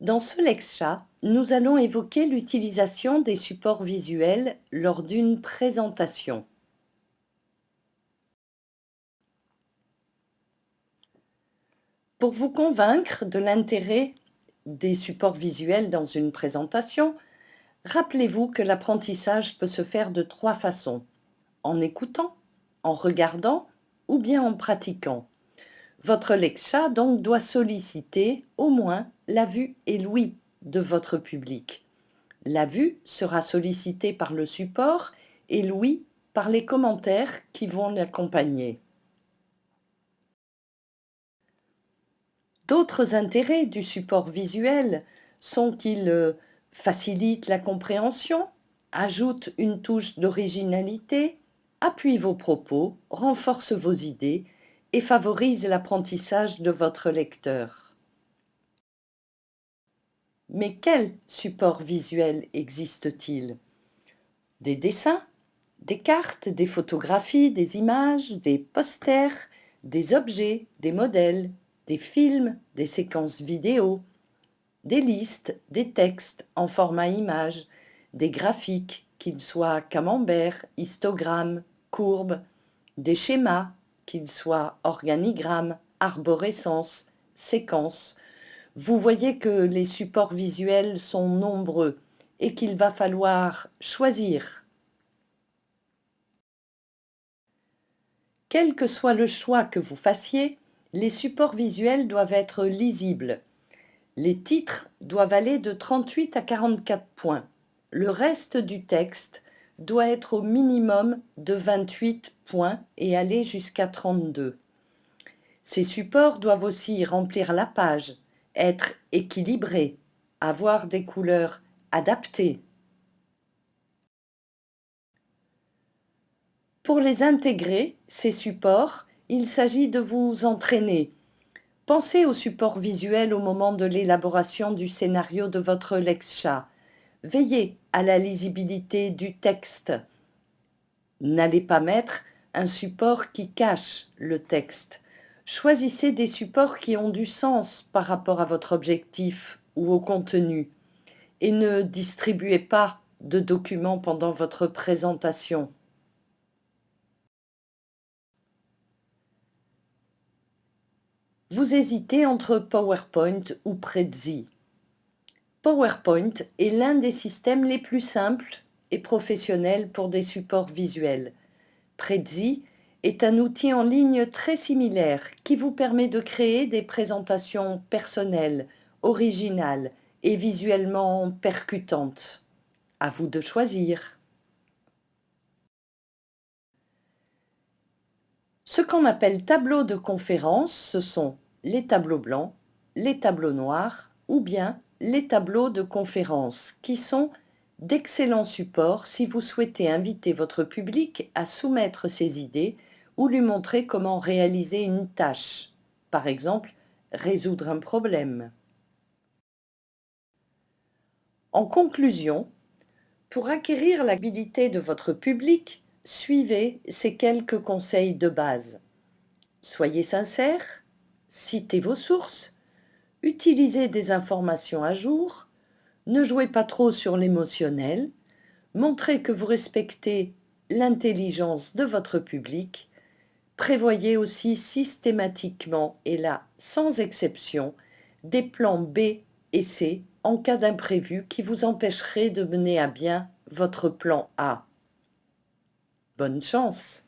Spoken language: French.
Dans ce Lexchat, nous allons évoquer l'utilisation des supports visuels lors d'une présentation. Pour vous convaincre de l'intérêt des supports visuels dans une présentation, rappelez-vous que l'apprentissage peut se faire de 3 façons: en écoutant, en regardant ou bien en pratiquant. Votre Lexchat donc doit solliciter au moins la vue et l'ouïe de votre public. La vue sera sollicitée par le support et l'ouïe par les commentaires qui vont l'accompagner. D'autres intérêts du support visuel sont qu'il facilite la compréhension, ajoute une touche d'originalité, appuie vos propos, renforce vos idées et favorise l'apprentissage de votre lecteur. Mais quel support visuel existe-t-il? Des dessins, des cartes, des photographies, des images, des posters, des objets, des modèles, des films, des séquences vidéo, des listes, des textes en format image, des graphiques, qu'ils soient camembert, histogramme, courbe, des schémas, qu'ils soient organigrammes, arborescence, séquences. Vous voyez que les supports visuels sont nombreux et qu'il va falloir choisir. Quel que soit le choix que vous fassiez, les supports visuels doivent être lisibles. Les titres doivent aller de 38 à 44 points. Le reste du texte doit être au minimum de 28 points et aller jusqu'à 32. Ces supports doivent aussi remplir la page, être équilibrés, avoir des couleurs adaptées. Pour les intégrer, ces supports, il s'agit de vous entraîner. Pensez au support visuel au moment de l'élaboration du scénario de votre Lexchat. Veillez à la lisibilité du texte. N'allez pas mettre un support qui cache le texte. Choisissez des supports qui ont du sens par rapport à votre objectif ou au contenu et ne distribuez pas de documents pendant votre présentation. Vous hésitez entre PowerPoint ou Prezi. PowerPoint est l'un des systèmes les plus simples et professionnels pour des supports visuels. Prezi est un outil en ligne très similaire qui vous permet de créer des présentations personnelles, originales et visuellement percutantes. À vous de choisir. Ce qu'on appelle tableaux de conférence, ce sont les tableaux blancs, les tableaux noirs ou bien les tableaux de conférence qui sont d'excellents supports si vous souhaitez inviter votre public à soumettre ses idées ou lui montrer comment réaliser une tâche, par exemple résoudre un problème. En conclusion, pour acquérir l'habilité de votre public, suivez ces quelques conseils de base. Soyez sincère, citez vos sources, utilisez des informations à jour, ne jouez pas trop sur l'émotionnel, montrez que vous respectez l'intelligence de votre public, prévoyez aussi systématiquement et là sans exception des plans B et C en cas d'imprévu qui vous empêcheraient de mener à bien votre plan A. Bonne chance!